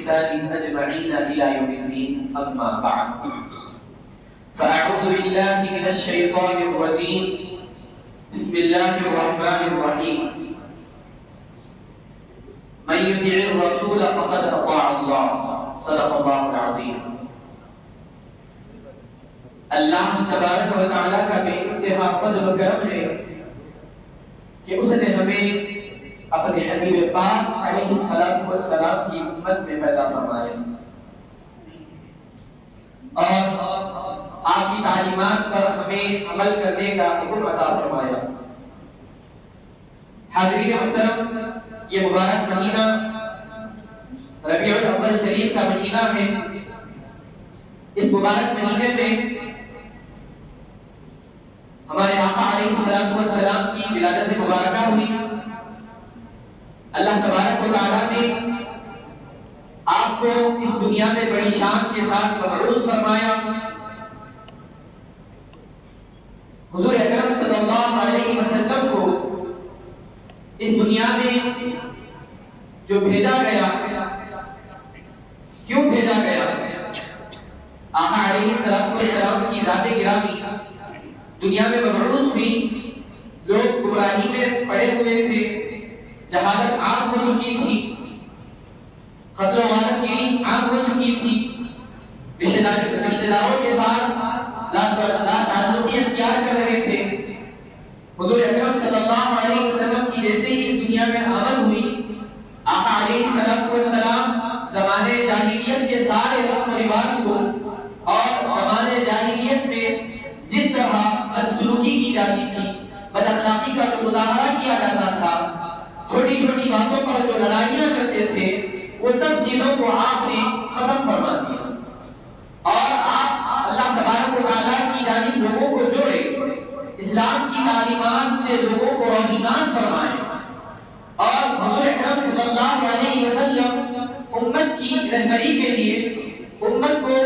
بإحسان أجمعين إلى يوم الدين. أما بعد، فأعوذ بالله من الشيطان الرجيم. بسم الله الرحمن الرحيم. من يطع الرسول فقد أطاع الله. صدق الله العظيم. اللہ تبارک و تعالیٰ کا بے انتہا فضل و کرم ہے کہ اس نے ہمیں اپنے حبیب پاک علیہ السلام کی امت میں پیدا فرمایا اور آپ کی تعلیمات پر ہمیں عمل کرنے کا حکم عطا فرمایا. حاضرین محترم، یہ مبارک مہینہ ربیع الاول شریف کا مہینہ ہے. اس مبارک مہینے میں ہمارے آقا علیہ السلام کی ولادت مبارکہ ہوئی. اللہ تبارک و تعالیٰ نے آپ کو اس دنیا میں بڑی شان کے ساتھ مبعوث فرمایا. حضور اکرم صلی اللہ علیہ وسلم کو اس دنیا میں جو بھیجا گیا، کیوں بھیجا گیا؟ آقا علیہ السلام کی ذات گرامی دنیا میں مبعوث ہوئی. لوگ گمراہی میں پڑے ہوئے تھے، جہالت عام ہو چکی تھی، قتل و غارت گیری عام ہو چکی تھی، رشتہ داروں کے ساتھ لا تعلقی اختیار کر رہے تھے. حضور اکرم صلی اللہ علیہ وسلم کی جیسے ہی اس دنیا میں آمد ہوئی، آقا علیہ السلام زمانے جاہلیت کے سارے رسم و رواج کو اور زمانے جاہلیت میں جس طرح بدسلوکی کی جاتی تھی، بد اخلاقی کا جو مظاہرہ کیا جاتا تھا، چھوٹی چھوٹی باتوں پر جو لڑائیاں کرتے تھے، وہ سب چیزوں کو آپ نے ختم فرما دیا اور آپ اللہ تبارک و تعالیٰ کی جانب لوگوں کو جوڑے، اسلام کی تعلیمات سے لوگوں کو روشناس فرمائے اور حضور اکرم صلی اللہ علیہ وسلم امت کی رہبری کے لیے، امت کو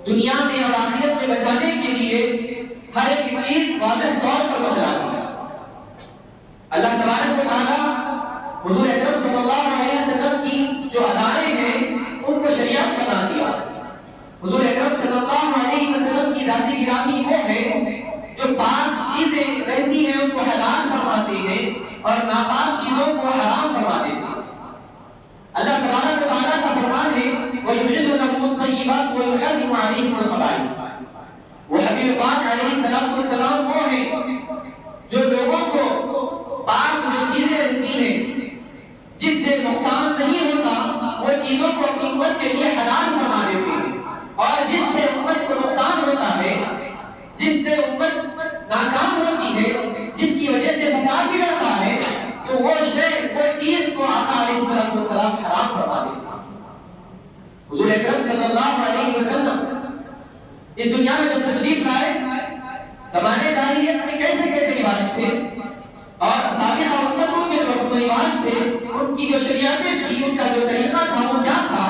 دنیا میں اور آخرت میں بچانے کے لیے ہر ایک چیز واضح طور پر بتلا دی. اللہ تبارک و تعالیٰ حضور اکرم صلی اللہ علیہ وسلم کی جو ادارے ہیں ان کو شریعت بنا دیا. حضور اکرم صلی اللہ علیہ وسلم کی ذات گرامی وہ ہے جو پاک چیزیں رہتی ہیں اس کو حلال فرماتے ہیں اور ناپاک چیزوں کو حرام فرما دیتے ہیں. اللہ تبارک و تعالیٰ کا فرمان ہے وَيُحِلُّ لَكُمُ الطَّيِّبَاتِ وَيُحَرِّمُ عَلَيْكُمُ الْخَبَائِثَ. وہ حبیب پاک علیہ السلام وہ ہیں جو لوگوں کو پاک جو چیزیں رہتی ہیں جس سے نقصان نہیں ہوتا، وہ چیزوں کو اپنی امت کے لیے حلال فرما دیتے ہیں، اور جس سے امت کو نقصان ہوتا ہے، جس سے امت ناکام ہوتی ہے، جس کی وجہ سے فساد بگڑتا ہے، تو وہ چیز کو آقا علیہ السلام حرام فرما دیتے ہیں. حضور اکرم صلی اللہ علیہ وسلم اس دنیا میں جب تشریف لائے، زمانے جاہلیت میں کیسے کیسے رواج تھے اور سابقہ امتوں کے جو رسم و رواج تھے، ان کی جو شریعتیں تھیں، ان کا جو طریقہ تھا وہ کیا تھا؟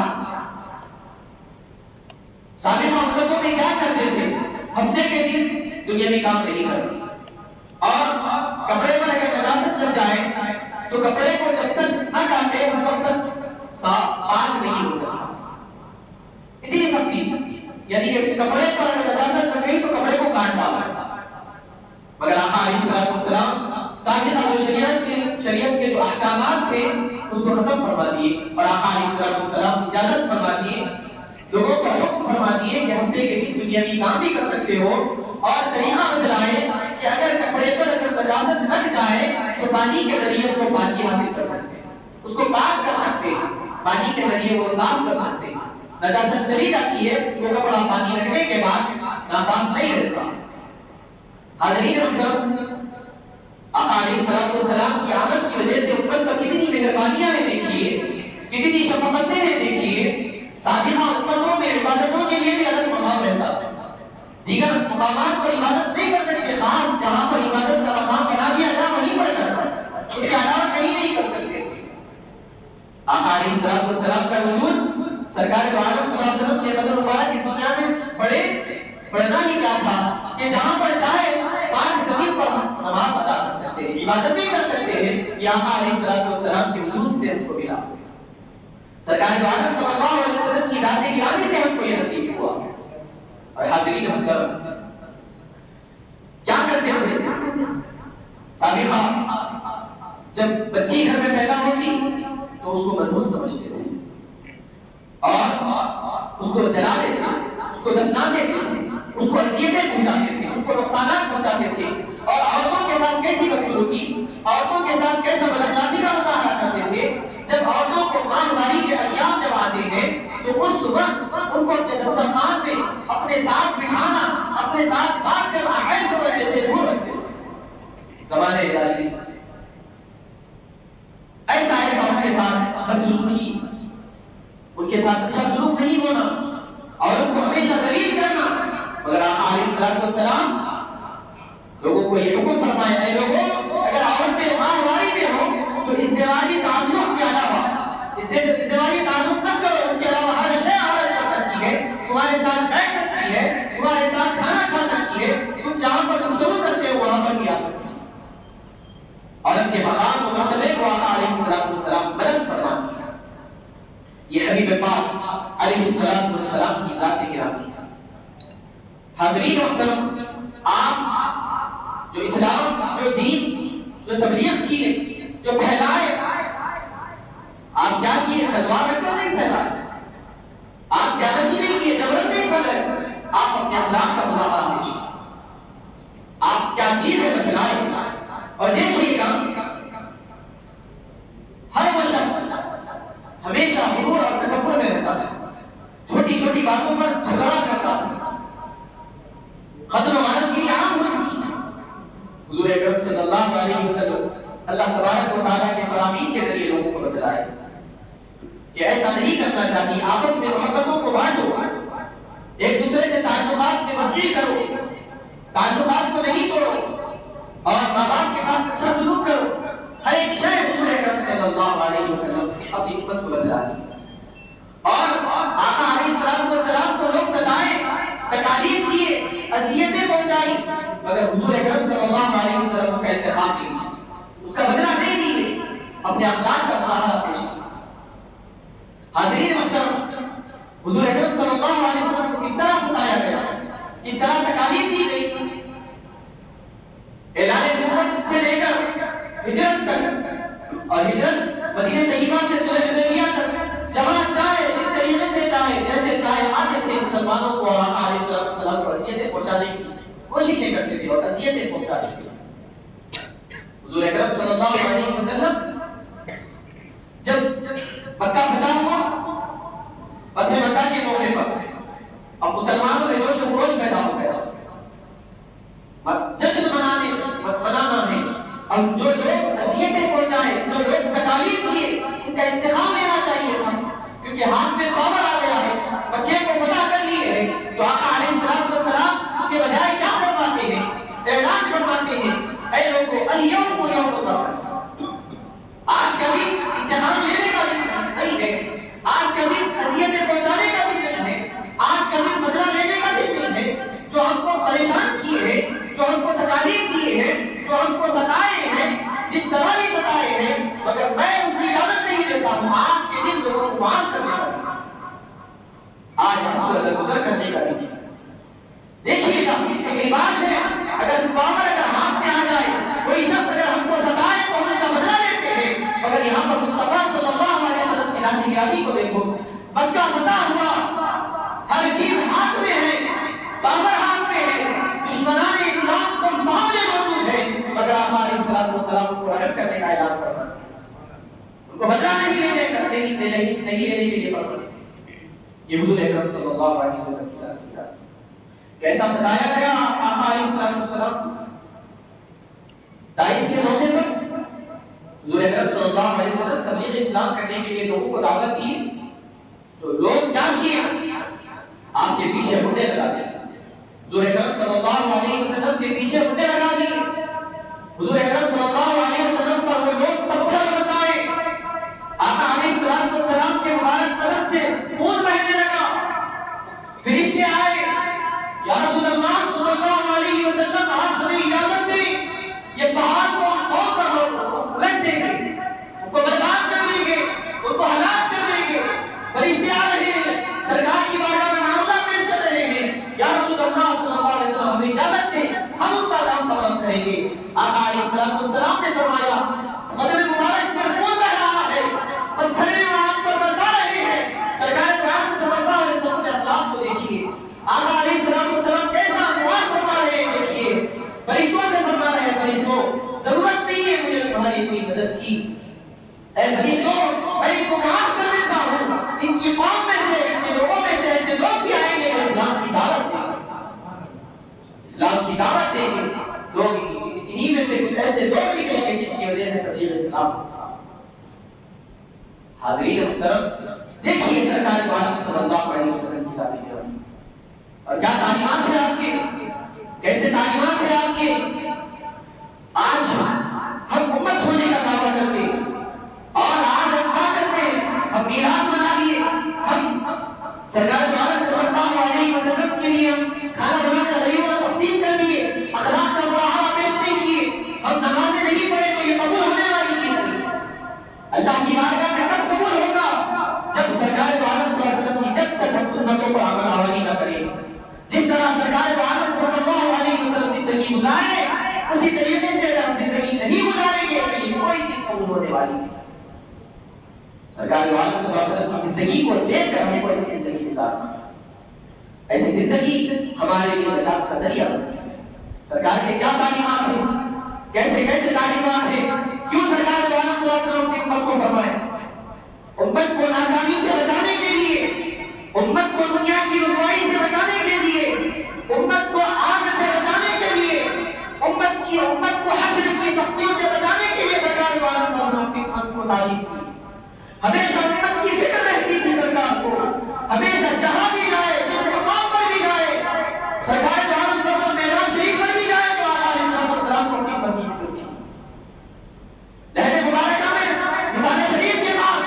سابقہ امتوں میں کیا کرتے تھے؟ ہفتے کے دن دنیاوی کام نہیں کرتے اور کپڑے پر اگر نجاست لگ جائے تو کپڑے کو جب تک نہ کاٹے اس وقت تک پاک نہیں ہو سکتا. اتنی سختی، یعنی کہ کپڑے پر اگر نجاست لگ گئی تو کپڑے کو کاٹ ڈالا. مگر آقا علیہ السلام سابقہ جو شریعت کے جو احکامات تھے اس کو ختم فرما دیے اور آقا علیہ السلام اجازت فرما دیے، لوگوں کو حکم فرما دیے کہ ہفتے کے دن دنیاوی کام بھی کر سکتے ہو، اور طریقہ بتلائے کہ اگر کپڑے پر اگر نجاست لگ جائے تو پانی کے ذریعے اس کو پاکی حاصل کر سکتے ہیں، اس کو پاک کر سکتے ہیں، پانی کے ذریعے وہ صاف کر سکتے ہیں. نجاست چلی جاتی ہے وہ کپڑا پانی لگنے کے بعد ناپاک نہیں رہتا. حاضرین محترم، آقا علیہ السلام کی آمد کی وجہ سے امت پر کتنی مہربانیاں ہیں دیکھیے، کتنی شفقتیں ہیں دیکھیے. سابقہ امتوں میں عبادتوں کے لیے بھی الگ مقام رہتا ہے، دیگر مقامات پر عبادت نہیں کر سکتے، خاص جہاں پر عبادت کا مقام بنا دیا جائے وہیں پر کرنا، اس کے علاوہ کہیں نہیں کر سکتے. آقا علیہ السلام کا وجود سرکار دو عالم صلی اللہ علیہ وسلم کے قدر مبارک اس دنیا میں بڑھنا ہی کیا تھا کہ جہاں پر چاہے پاک زمین پر نماز ادا کر سکتے ہیں، عبادت بھی کر سکتے ہیں. یہ آقا علیہ السلام کے وجود سے ہم کو ملا. سرکار دو عالم صلی اللہ علیہ وسلم کی ذات گرامی سے ہم کو یہ نصیب ہوا. اور حاضرین محترم کیا کرتے تھے سابقہ جب بچی گھر میں پیدا ہوتی تو اس کو منحوس سمجھتے تھے اور اس کو جلا دیتے, اس کو دفنا دیتے تھے, اس کو اذیتیں پہنچاتے تھے, اس کو نقصانات پہنچاتے تھے, اور عورتوں کے ساتھ کیسی بدسلوکی, عورتوں کے ساتھ کیسا بد اخلاقی کا مظاہرہ کرتے تھے. جب عورتوں کو ماہواری کے ایام جب آتے ہیں تو اس وقت ان کو اپنے دسترخوان پہ اپنے ساتھ بٹھانا, اپنے ساتھ بات کرنا عیب سمجھتے تھے, دور رکھتے تھے. زمانے جاری ایسا ان کے ساتھ بدسلوکی, ان کے ساتھ اچھا سلوک نہیں ہونا, عورت کو ہمیشہ ذلیل کرنا. مگر آقا علیہ السلام لوگوں کو یہ حکم فرمایا, اے لوگوں اگر عورتیں ماہواری میں ہوں تو ازدواجی تعلق کے علاوہ ازدواجی تعلق تک کرو, اس کے علاوہ ہر شے عورت کر سکتی ہے, تمہارے ساتھ بیٹھ سکتی ہے, تمہارے ساتھ کھانا کھا سکتی ہے, تم جہاں پر گفتگو کرتے ہو وہاں پر بھی آ سکتی ہے. عورت کے مقام و مرتبے کو آقا علیہ السلام بلند فرماتے ہیں. یہ حبیب پاک علیہ السلام کی ذات گرامی ہے. حاضرین محترم, آپ جو اسلام, جو دین, جو تبلیغ کیے, جو پھیلائے, آپ کیا کیے؟ تلوار رکھ کر نہیں پھیلائے, آپ زیادتی نہیں کیے, جبرن نہیں پھیلائے, آپ اپنے اخلاق کا مظاہرہ پیش کیے. آپ کیا چیز ہے بتلائے. اور دیکھیے گا ہر وہ شخص ہمیشہ غرور اور تکبر میں رہتا تھا, چھوٹی چھوٹی باتوں پر جھگڑا کرتا تھا, قتل و غارت کے لیے عام ہو چکی تھی. حضور اکرم صلی اللہ علیہ وسلم اللہ تبارک و تعالیٰ کے فرامین کے ذریعے لوگوں کو بتلائے کہ ایسا نہیں کرنا چاہیے, آپس میں محبتوں کو بانٹو, ایک دوسرے سے تعلقات میں وسیع کرو, تعلقات کو نہیں توڑو, اور ماں باپ کے ساتھ اچھا سلوک کرو. ہر ایک شے حضور اکرم صلی اللہ علیہ وسلم اپنی حکمت کو بدلا دی. اور آقا علیہ السلام کو لوگ ستائے, تکالیف دیے, اذیتیں پہنچائی, مگر حضور اکرم صلی اللہ علیہ وسلم کا انتخاب نہیں, اس کا بدلہ نہیں لیے, اپنے اخلاق کا مظاہرہ پیش کیا. حاضرین محترم, حضور اکرم صلی اللہ علیہ وسلم کو کس طرح ستایا گیا, کس طرح تکالیف دی گئی. اعلان نبوت سے لے کر ہجرت تک, اور ہجرت مدینہ طیبہ سے صلح حدیبیہ تک, جہاں چاہے جس طریقے سے چاہے جیسے چاہے آتے تھے مسلمانوں کو اور آقا علیہ السلام کو اذیتیں پہنچانے کی کوششیں کرتے تھے اور اذیتیں پہنچاتے تھے. حضور اکرم صلی اللہ علیہ وسلم جب مکہ فتح ہوا, فتح مکہ کے موقع پر اب مسلمانوں میں جوش و خروش پیدا ہو گیا, جشن منانا ہے. اب جو لوگ اذیتیں پہنچائے, جو لوگ تکالیف دیے, ان کا انتقام لینا چاہیے تھا, کیونکہ ہاتھ میں پاور آ گیا ہے, مکے کو فتح کر لیے ہے. تو آقا علیہ السلام اس کے بجائے کیا فرماتے ہیں, اعلان فرماتے ہیں, اے لوگوں الیوم یوم القتل, آج کا دن انتقام لینے کا دن نہیں ہے, آج کا دن اذیتیں پہنچانے کا دن نہیں ہے, آج کا دن بدلہ لینے کا دن نہیں ہے. جو ہم کو پریشان کیے ہیں, جو ہم کو تکالیف دیے ہیں, جو ہم کو ستائے ہیں, جس طرح بھی ستائے ہیں, مگر میں اس کی اجازت نہیں دیتا ہوں. آج کے دن لوگوں کو معاف کرنے کا دن, آج ہم کو گزر کرنے کا دن. دیکھیے گا ایک بات ہے, اگر پاور اگر ہاتھ میں آ جائے, کوئی شخص اگر ہم کو ستائے تو ہم اس کا بدلہ لیتے ہیں. مگر یہاں پر مصطفیٰ صلی اللہ علیہ وسلم کی ذات گرامی کو دیکھو, مکہ فتح ہوا, ہر چیز ہاتھ میں ہے, پاور ہاتھ میں ہے, دشمنان اسلام سب سامنے موجود ہے, مگر آقا علیہ السلام کو رحم کرنے کا اعلان کرنا, ان کو بدلہ نہیں لینے کے لیے پڑھنا. یہ حضور اکرم صلی اللہ علیہ وسلم کی ذات گرامی کیسا ستایا گیا آقا علیہ السلام. طائف کے موقع پر حضور اکرم صلی اللہ علیہ وسلم تبلیغ اسلام کرنے کے لیے لوگوں کو دعوت دی, تو لوگ کیا کیے, آپ کے پیچھے منڈے لگا دیے. حضور اکرم صلی اللہ علیہ وسلم کے پیچھے منڈے لگا دیے. حضور اکرم صلی اللہ علیہ وسلم پر وہ لوگ پتھر برسائے, آقا علیہ السلام کے مبارک قدم سے خون بہنے لگا. فرشتے آئے, یا رسول اللہ صلی اللہ علیہ وسلم آپ ہمیں اجازت دیں, یہ پہاڑ کو ہم توڑ کر الٹ دیں گے, ان کو برباد کر دیں گے, ان کو ہلاک کر دیں گے. حاضرین محترم، دیکھیے سرکار دو عالم صلی اللہ علیہ وسلم کی ذات گرامی اور کیا تعلیمات ہیں آپ کے، کیسے تعلیمات ہیں آپ کے۔ آج ہم امت ہونے کا دعویٰ کرتے اور آج ہم کیا کرتے ہیں، ہم میلاد منا لیے، ہم سرکار دو عالم صلی اللہ علیہ وسلم کے لیے ہم کھانا بنا کر غریبوں میں تقسیم کر دیے، اخلاق کا مظاہرہ پیش نہیں کیے، ہم نمازیں نہیں پڑھے تو یہ قبول ہونے والی چیز نہیں۔ اللہ کی بارگاہ میں کب قبول ہوگا؟ جب سرکار دو عالم صلی اللہ علیہ وسلم کی جب تک ہم سنتوں پر عمل آوری نہ کریں، جس طرح سرکار دو عالم صلی اللہ علیہ وسلم زندگی گزارے اسی طریقے سے اگر ہم زندگی نہیں گزاریں گے تو یہ کوئی چیز قبول ہونے والی نہیں۔ سرکار دو عالم صلی اللہ علیہ وسلم کی زندگی کو دیکھ کر ہم کو ایسی زندگی گزارنا، ایسی زندگی ہمارے لیے نجات کا ذریعہ بنتی ہے۔ سرکار کے کیا تعلیمات ہیں، کیسے کیسے تعلیمات ہیں، کیوں سرکار دو عالم صلی اللہ علیہ وسلم کی امت کو فرمائے، امت کو ناکامی سے بچانے کے لیے، امت کو دنیا کی رسوائی سے بچانے کے لیے، امت کو آگ سے بچانے کے لیے، امت کو حشر کی سختیوں سے بچانے کے لیے سرکار دو عالم صلی اللہ علیہ وسلم کی امت کو تعلیم دی۔ ہمیشہ امت کی فکر رہتی تھی سرکار کو، ہمیشہ جہاں بھی جائے، جس مقام پر بھی جائے، سرکار دو عالم صلی اللہ علیہ وسلم معراج شریف پر بھی جائے تو آقا علیہ السلام کو اپنی امت کی فکر تھی۔ لہر مبارکہ میں مثال شریف کے بعد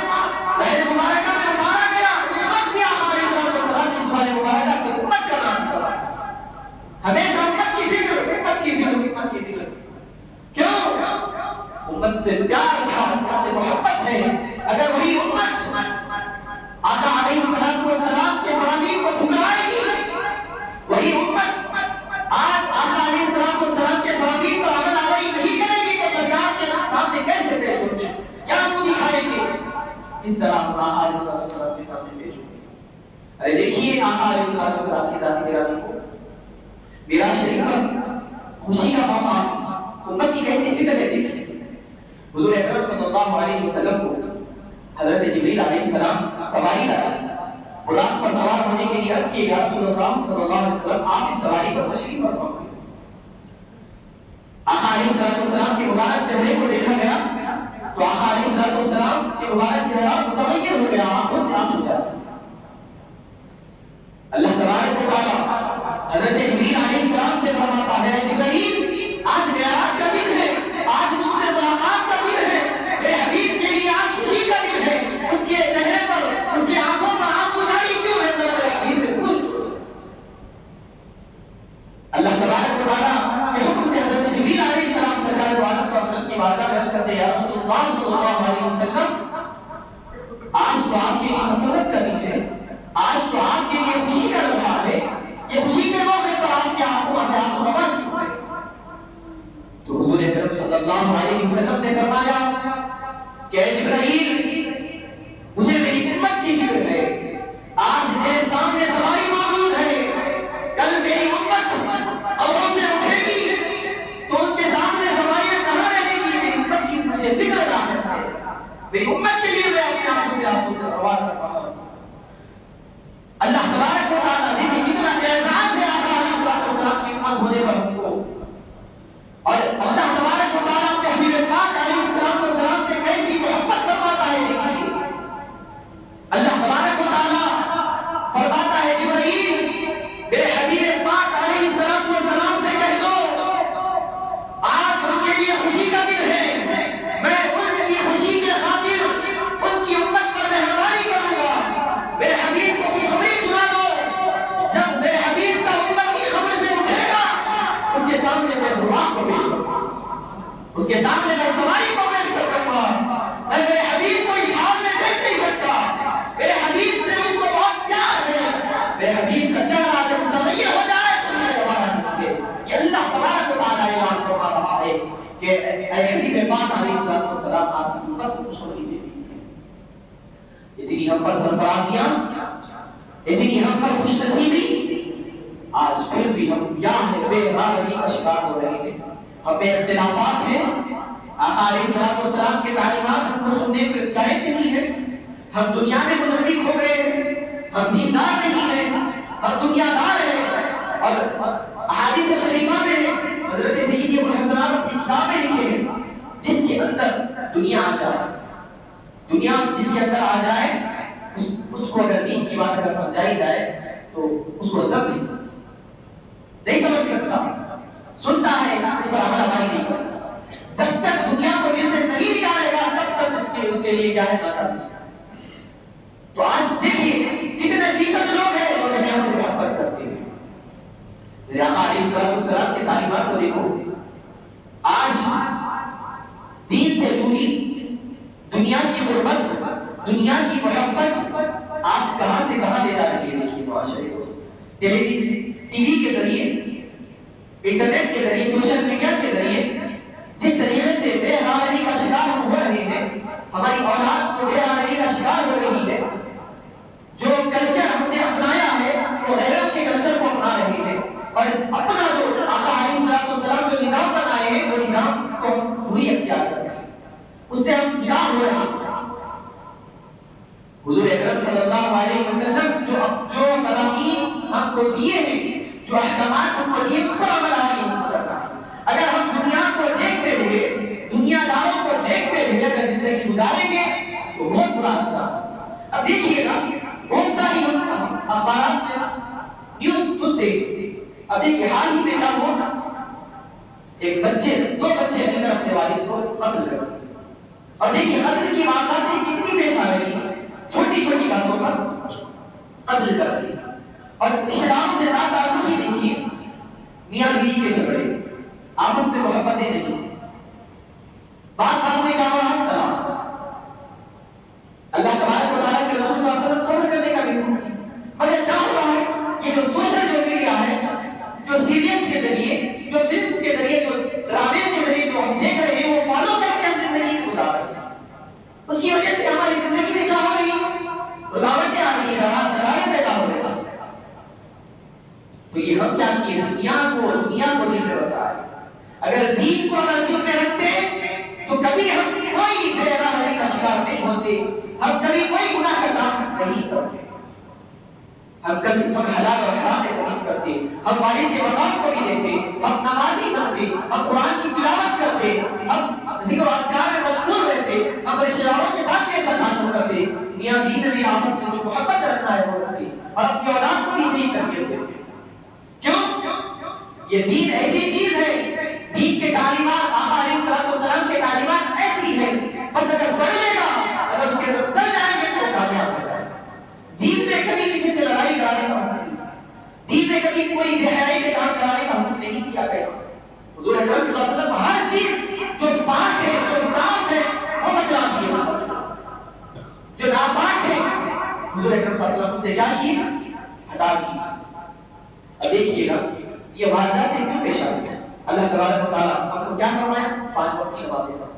لہر مبارکہ میں اتارا گیا، اس وقت بھی آقا علیہ السلام کی زبان مبارکہ سے امت کا نام کرا، ہمیشہ امت کی فکر، امت کی فکر، امت کی فکر۔ کیوں؟ امت سے پیار تھا، امت سے محبت ہے۔ اگر وہی امت آقا علیہ السلام کے فرامین کو ٹھکرائے گی، وہی امت آج آقا علیہ السلام کے فرامین پر عمل آوری نہیں کرے گی تو سرکار کے سامنے کیسے پیش ہوگی، کیا منہ دکھائیں گے، کس طرح ہم آقا علیہ السلام کے سامنے پیش ہوں گے۔ ارے دیکھیے آقا علیہ السلام کی ذات گرامی کو، معراج شریف پر خوشی کا موقع، امت کی کیسی فکر ہے۔ دیکھیے حضور اکرم صلی اللہ علیہ وسلم کو حضرت جبریل علیہ السلام سواری لائے، براق پر سوار ہونے کے لیے عرض کیا، یا رسول اللہ صلی اللہ علیہ وسلم آپ اس سواری پر تشریف فرمائیں۔ آقا علیہ السلام کے مبارک چہرے کو دیکھا گیا تو آقا علیہ السلام کے مبارک چہرہ متغیر ہو گیا، آنکھوں سے آنسو جاتے۔ اللہ تبارک و تعالیٰ حضرت جبریل علیہ السلام سے فرماتا ہے، جبریل آج معراج کا دن ہے، آج مجھ سے ملاقات کا دن ہے، میرے حبیب کے لیے آج خوشی کا دن ہے، اس کے چہرے پر، اس کی آنکھوں پر آنسو جاری کیوں ہے؟ ذرا میرے حبیب سے پوچھ لو۔ اللہ تبارک و تعالیٰ کے حکم سے حضرت جبریل علیہ السلام سرکار دو عالم صلی اللہ علیہ وسلم کی بارگاہ میں عرض کرتے ہیں، یا رسول اللہ صلی اللہ علیہ وسلم آج تو آپ کے لیے مسرت کا دن ہے، آج تو آپ کے لیے خوشی کا لمحہ ہے، یہ خوشی کے موقع پر آپ کی آنکھوں سے آنسو روا کیوں ہے؟ تو حضور اکرم صلی اللہ علیہ وسلم نے فرمایا کہ اے جبرائیل، مجھے میری امت کی فکر ہے، آج میرے سامنے سواری موجود ہے، کل میری امت قبروں سے اٹھے گی تو ان کے سامنے سواریاں کہاں رہے گی؟ میری امت کی مجھے فکر ظاہر ہے، میری امت کے لیے میں اپنے آنکھوں سے آنسو روا کر رہا ہوں۔ اللہ تبارک و تعالیٰ دیکھیں کتنا اعزاز ہے آقا علیہ السلام کی امت ہونے پر ہم کو، اور اللہ تبارک و تعالیٰ اپنے حبیب پاک علیہ السلام سے کیسی محبت فرماتا ہے۔ دیکھیے اللہ تبارک و تعالیٰ فرماتا ہے، جبرائیل میرے حبیب پاک علیہ السلام سے کہہ دو آج ان کے لیے خوشی کا دن ہے، میں ان کی خوشی کے خاطر ان کی امت پر مہربانی کروں گا۔ میرے حبیب کو خوشخبری سنا دو، جب میرے حبیب کا امت کی خبر سے اٹھے گا اس کے سامنے میں براق کو پیش کروں گا، اس کے سامنے میں سواری کو پیش کروں گا۔ میں میرے حبیب کو اس حال میں دیکھ نہیں سکتا، میرے حبیب سے مجھ کو بہت پیار ہے، میرے حبیب کا چہرہ جب متغیر ہو جائے تو مجھے دوبارہ دکھے۔ یہ اللہ تبارک و تعالیٰ اعلان فرما رہا ہے کہ اے حبیب پاک علیہ السلام آپ کی امت کو خوشخبری دے دی ہے۔ اتنی ہم پر سرفرازیاں، اتنی ہم پر خوش نصیبی، آج پھر بھی ہم یہاں بے راہی کا شکار ہو رہے ہیں، ہم میں اختلافات ہیں۔ آقا علیہ السلام کے تعلیمات ہم کو سننے کے لائق نہیں ہے، ہم دنیا میں منہمک ہو گئے ہیں، ہم دیندار نہیں ہیں، ہم دنیا دار ہیں۔ اور احادیث شریفہ میں حضرت سیدی ابو الحسن اپنی کتابیں لکھے ہیں جس کے اندر دنیا آ جائے، دنیا جس کے اندر آ جائے اس کو اگر دین کی بات اگر سمجھائی جائے تو اس کو عذاب نہیں سمجھ سکتا، سنتا ہے اس پر عمل ہماری نہیں کر سکتا. جب تک دنیا کو دل سے نہیں نکالے گا تب تک اس کے لیے کیا ہے ناکامی. تو آج دیکھیے کتنے فیصد لوگ ہیں جو دنیا سے محبت کرتے ہیں. میرے آقا علیہ السلام کی تعلیمات کو دیکھو. آج دین سے دوری، دنیا کی غربت، دنیا کی محبت آج کہاں سے کہاں لے جا رہی ہے. دیکھیے معاشرے کو ٹیلی ویژن، ٹی وی کے ذریعے، انٹرنیٹ کے ذریعے، سوشل میڈیا کے ذریعے جس طریقے سے بے حیائی کا شکار ہم ہو رہے ہیں، ہماری اولاد کو بے حیائی کا شکار ہو رہی ہے. جو کلچر ہم نے اپنایا ہے وہ غیرت کے کلچر کو اپنا رہے ہیں، اور اپنا جو آقا علیہ السلام جو نظام بنائے ہیں وہ نظام کو دوری اختیار کر رہے ہیں، اس سے ہم جدا ہو رہے ہیں. حضور اکرم صلی اللہ علیہ وسلم جو فرامین ہم کو دیے ہیں، جو احکامات ہم کو دیے، اس پر عمل نہیں کرنا. اگر ہم دنیا کو دیکھتے ہوئے، دنیا داروں کو دیکھتے ہوئے اگر زندگی گزاریں گے تو بہت برا انجام. اب دیکھیے گا بہت ساری اخبارات میں نیوز سنتے. اب دیکھیے حال ہی میں کیا ہوا، ایک بچے، دو بچے مل کر اپنے والد کو قتل کر دیا. اور دیکھیے قتل کی وارداتیں کتنی پیش آ رہی ہیں، چھوٹی چھوٹی باتوں پر قتل کر دیا. اور رشتہ داروں سے تعلق ہی دیکھیے، میاں بیوی کے جھگڑے، آپس میں محبتیں نہیں، بات میں کہا رہا طلاق. اللہ تبارک و تعالیٰ کے رسول صلی اللہ علیہ وسلم صبر کرنے کا بھی حکم دیا. مگر کیا ہو رہا ہے کہ جو سوشل میڈیا ہے، جو سیریلز کے ذریعے، جو فلمز کے ذریعے، جو ڈرامے کے ذریعے جو ہم دیکھ رہے ہیں وہ فالو کر کے ہم زندگی گزار رہے ہیں. اس کی وجہ سے ہماری زندگی میں کیا ہو رہی ہے، رکاوٹیں آ رہی ہیں، دراڑیں پیدا ہو رہی ہیں. تو یہ ہم کیا کیے، دنیا کو دل میں بسا ہے. اگر دین کو اگر دل میں رکھتے تو کبھی ہم کوئی بے حیائی کا شکار نہیں ہوتے، ہم کبھی کوئی گناہ کا کام نہیں کرتے، ہم حلال اور حرام میں تمیز کرتے، ہم والد کے مقام کو بھی دیتے، ہم نمازی بنتے، ہم قرآن کی تلاوت کرتے، ہم ذکر و اذکار میں مشغول رہتے، ہم رشتہ داروں کے ساتھ بھی اچھا تعلق کرتے، میاں بیوی میں بھی آپس میں جو محبت رکھنا ہے وہ رکھتے، اور اپنی اولاد کو بھی صحیح تربیت دیتے. کیوں؟ یہ دین ایسی چیز ہے، دین کے تعلیمات، آقا علیہ السلام کے تعلیمات ایسی ہے، بس اگر پڑھ لے گا، اگر اس کے اندر اتر جائیں گے تو کامیاب ہو جائے گا. دین میں کبھی کسی سے لڑائی کرانے کا حکم نہیں، دین میں کبھی کوئی بے حیائی کے کام کرانے کا حکم نہیں دیا گیا. حضور اکرم صلی اللہ علیہ وسلم ہر چیز جو پاک ہے، جو صاف ہے وہ بتلا دیے، جو ناپاک ہے حضور اکرم صلی اللہ علیہ وسلم اس سے کیا کیے، ہٹا دیے. اب دیکھیے گا یہ وارداتیں کیوں پیش آ رہی ہیں. اللہ تبارک و تعالیٰ ہم کو کیا فرمایا، 5 وقت کی نمازیں پڑھیں.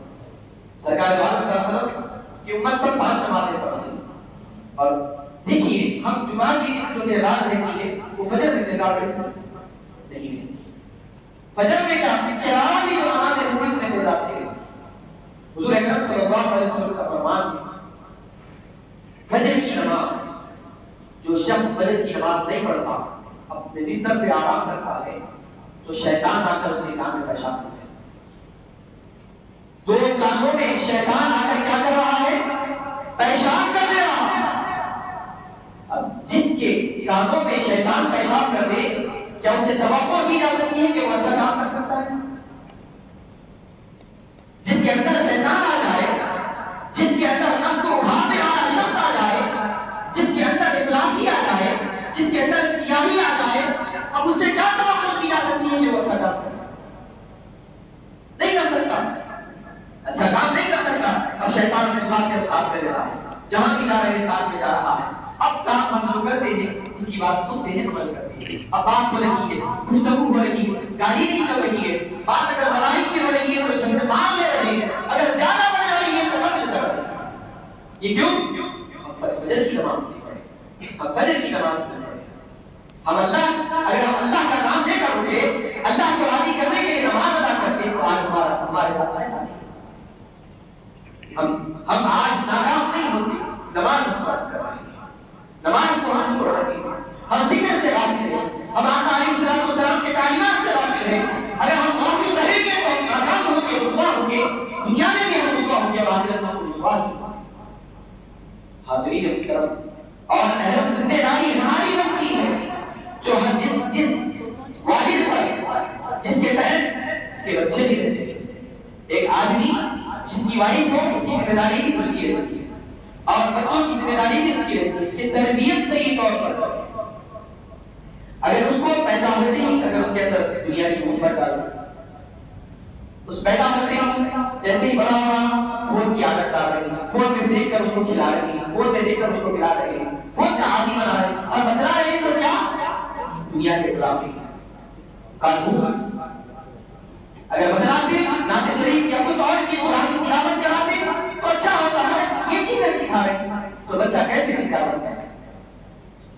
سرکار دو عالم صلی اللہ علیہ وسلم کی امت پر 5 نمازیں پڑھیں. اور دیکھیے ہم جمعہ کی جو تعداد رہتی ہے وہ فجر میں تعداد رہتی نہیں رہتی. فجر میں کیا، اس کے علاوہ بھی جو نمازیں رہتی ہیں اس میں تعداد نہیں رہتی. حضور اکرم صلی اللہ علیہ وسلم کا فرمان ہے، فجر کی نماز، جو شخص فجر کی نماز نہیں پڑھتا، اپنے بستر پہ آرام کرتا ہے، تو شیطان آ کر اس کے کان میں پیشاب کرتا ہے. 2 کانوں میں شیطان آ کر کیا کر رہا ہے، پیشاب کر دے رہا ہے. اب جس کے کانوں میں شیطان پیشاب کر دے، کیا اسے توقع کی جا سکتی ہے کہ وہ اچھا کام کر سکتا ہے؟ جس کے اندر شیطان آ جائے، جس کے اندر نفس کو اٹھانے والا شخص آ جائے، جس کے اندر افلاسی آ جائے، جس کے اندر سیاہی آ جائے، اب اس سے کیا توقع کی جا سکتی ہے کہ وہ اچھا کام کرے؟ نہیں کر سکتا، اچھا کام نہیں کر سکتا. اب شیطان اس بات سے ساتھ میں رہا ہے، جہاں بھی جا رہے ہیں ساتھ میں جا رہا ہے. اب کام ہم لوگ کرتے ہیں، اس کی بات سنتے ہیں، عمل کرتے ہیں. اب بات ہو رہی ہے، گفتگو ہو رہی ہے، گالی نہیں چل رہی ہے، بات اگر لڑائی کی ہو رہی ہے تو جھگڑے مار لے رہے ہیں، اگر زیادہ بڑھ رہی ہے تو قتل کر رہے ہیں. یہ کیوں؟ ہم فجر کی نماز نہیں پڑھے، ہم فجر کی نماز نہیں پڑھے. ہم اگر ہم اللہ کا نام لے کر اٹھے، اللہ کو راضی کرنے کے لیے نماز ادا کرتے تو آج ہمارے ساتھ ایسا نہیں. ہم آج ناکام نہیں ہوتے، نماز ہم پڑھ کر رہے ہیں، نماز کو ہم چھوڑ رہے ہیں، ہم ذکر سے واقف ہیں، ہم آقا علیہ السلام کے تعلیمات سے واقف ہیں. اگر ہم غافل رہیں گے تو ہم ناکام ہوں گے، رسوا ہوں گے، دنیا میں بھی ہم رسوا ہوں گے، آخرت میں ہم رسوا ہوں گے. میری محترم اور اہم ذمہ داری ہماری بنتی ہے جو جس والد پر جس کے تحت اس کے بچے بھی رہتے ہیں. ایک آدمی جس کی والد ہو اس کی ذمہ داری بھی اس کی رہتی ہے اور بچوں کی ذمہ داری بھی اس کی رہتی ہے کہ تربیت صحیح طور پر کرے. اگر اس کو پیدا ہوتے ہی اگر اس کے اندر دنیا کی محبت ڈالو, اس پیدا ہوتے ہی جیسے ہی بڑا ہوا فون کی عادت ڈال رہی ہے, فون میں دیکھ کر اس کو کھلا رہی ہے, فون میں دیکھ کر اس کو پلا رہی ہے, فون کا عادی بنا ہے اور بدلا رہے ہیں تو کیا دنیا کے ڈرامے کارٹونس اگر بدلاتے نعت شریف یا کچھ اور چیز قرآن کی تلاوت کراتے تو اچھا ہوتا ہے. یہ چیزیں سکھا رہے ہیں تو بچہ کیسے دیکھتا ہے,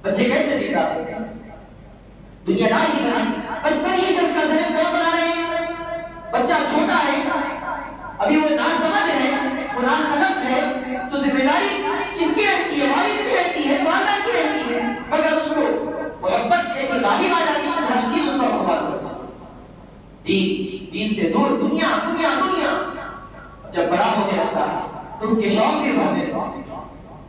بچے کیسے دیکھتا ہے دنیا دار کی بنا بچپن ہی سے اس کا ذہن کون بنا رہے ہیں. بچہ چھوٹا ہے ابھی وہ نہ سمجھ ہے وہ نہ خلق ہے تو ذمہ داری کس کی رہتی ہے, والد کی رہتی ہے, والدہ کی رہتی ہے. مگر اس کو محبت ایسی غالب آ جاتی ہے ہر چیز اس پر محبت کرتی ہے. دین سے دور دنیا دنیا دنیا. جب بڑا ہونے لگتا ہے تو اس کے شوق بھی بڑھنے لگتے ہیں.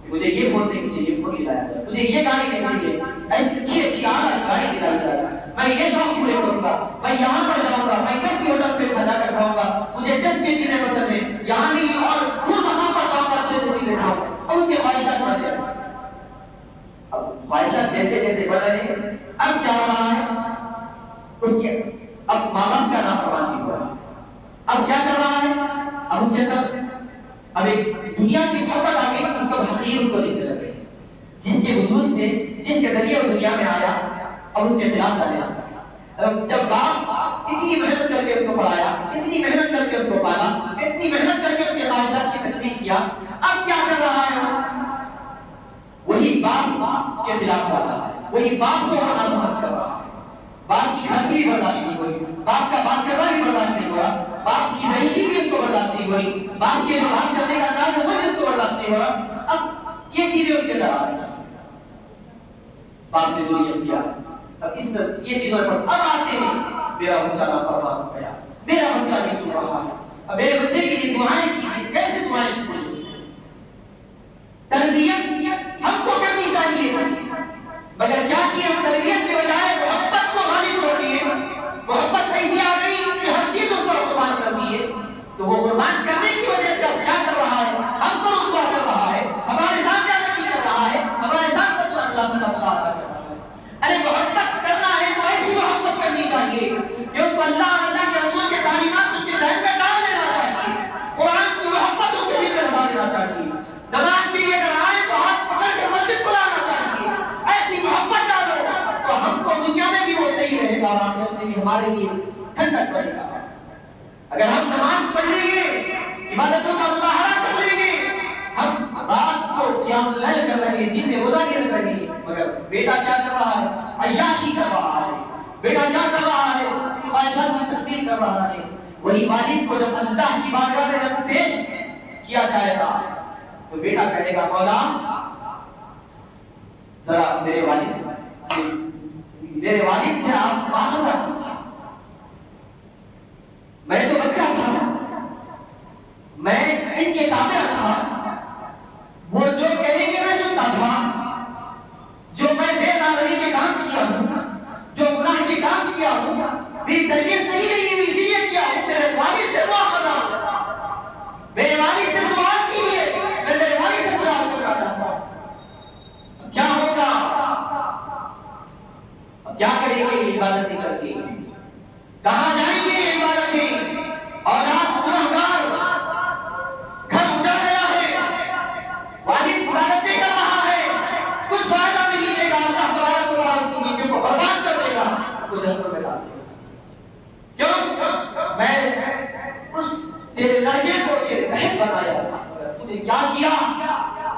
مجھے یہ فون نہیں, مجھے یہ فون دلایا جائے, مجھے یہ گاڑی نہیں ملی ہے, ایسی اچھی اچھی اعلیٰ گاڑی دلائی جائے, میں یہ شوق پورے کروں گا, میں یہاں پر جاؤں گا, میں کب کی ہوٹل پہ کھانا کر کھاؤں گا, مجھے ٹیسٹ کی چیزیں پسند ہیں, یہاں نہیں اور خود وہاں پر جاؤں گا, اچھے اچھی چیزیں کھاؤں گا. اور اس کے خواہشات بڑھ جائیں. اب خواہشات جیسے جیسے بڑھ رہے ہیں اب کیا ہو رہا ہے اس کے اب ماں باپ کا نافرمانی ہوا ہے. اب کیا کر رہا ہے, اب اس کے اندر اب ایک دنیا کی محبت آ گئی, اس کا حقیر اس کو دیکھنے لگے جس کے وجود سے جس کے ذریعے وہ دنیا میں آیا اب اس کے خلاف جانے لگتا ہے. جب باپ اتنی محنت کر کے اس کو پڑھایا, اتنی محنت کر کے اس کو پالا, اتنی محنت کر کے اس کے خواہشات کی تکمیل کیا, اب کیا کر رہا ہے وہی باپ کے خلاف جا رہا ہے, وہی باپ کو ناپسند کر رہا ہے. باپ کی کھانسی بھی برداشت نہیں ہو رہی, باپ کا بات کرنا بھی برداشت نہیں ہو رہا, باپ کی ضعیفی بھی اس کو برداشت نہیں ہو رہی, باپ کے جو بات کرنے کا انداز ہے وہ بھی اس کو برداشت نہیں ہو رہا. اب یہ چیزیں اس کے اندر آ رہی ہیں, باپ سے دوری اختیار. اب اس میں یہ چیزوں پر اب آتے ہیں میرا بچہ نافرمان ہو گیا, میرا بچہ نہیں سن رہا ہے, اب میرے بچے کے لیے دعائیں کیجیے. کیسے دعائیں کیجیے؟ تربیت ہم کو کرنی چاہیے مگر کیا کیا ہم تربیت کے بجائے محبت کو غالب کر دیے. محبت ایسی آ گئی کہ ہر چیز اس پر قربان کر دیے, تو وہ قربان کرنے کی وجہ سے اب کیا کر رہا ہے, ہم کو رسوا کر رہا ہے, ہمارے ساتھ زیادتی کر رہا ہے, ہمارے ساتھ اللہ کر رہا ہے. ارے محبت کرنا ہے تو ایسی محبت کرنی چاہیے کہ اس کو اللہ اللہ کے رسول کے تعلیمات اس کے ذہن میں ڈال دینا چاہیے, قرآن کی محبت اس کے دل میں ڈال دینا چاہیے, نماز کے لیے اگر آئے تو ہاتھ پکڑ کے مسجد بلانا چاہیے. ایسی محبت ڈالو تو ہم کو دنیا میں بھی وہ صحیح رہے گا, آخرت میں بھی ہمارے لیے ٹھنڈک پڑے گا. اگر ہم نماز پڑھ لیں گے, عبادتوں کا مظاہرہ کر لیں گے, ہم رات کو قیام اللیل کر رہے ہیں, دن میں روزہ کر رہے ہیں, مگر بیٹا کیا کر رہا ہے, عیاشی کر رہا ہے. بیٹا کیا کر رہا ہے, خواہشات کی تکمیل کر رہا ہے. وہی والد کو جب اللہ کی بارگاہ میں جب پیش کیا جائے گا تو بیٹا کہے گا مولا ذرا میرے والد سے آپ معاذ کیجیے, میں تو بچہ تھا, میں ان کے تابع تھا, وہ جو کہیں گے میں سنتا تھا, جو میں بے ناظری کے کام کیا ہوں, جو گناہ کے کام کیا ہوں, میری تربیت صحیح نہیں ہوئی اسی لیے کیا ہوں. میرے والد سے دعا کرا, میرے والد سے دعا کیجیے, میں میرے والد سے دعا کرنا چاہتا ہوں. کیا ہوگا, کیا کریں گے عبادتیں کر کے, کہاں جائیں گے عبادتیں, اور آپ گنہگار, گھر اجڑ گیا ہے, والد عبادتیں کر رہا ہے, کچھ فائدہ نہیں ملے گا, اللہ تبارک و تعالیٰ اس کی نیکی کو برباد کر دے گا, اس کو جہنم میں ڈال دے گا. کیوں؟ میں اس تیرے لڑکے کو تیرے بہن بنایا تھا, تو نے کیا کیا,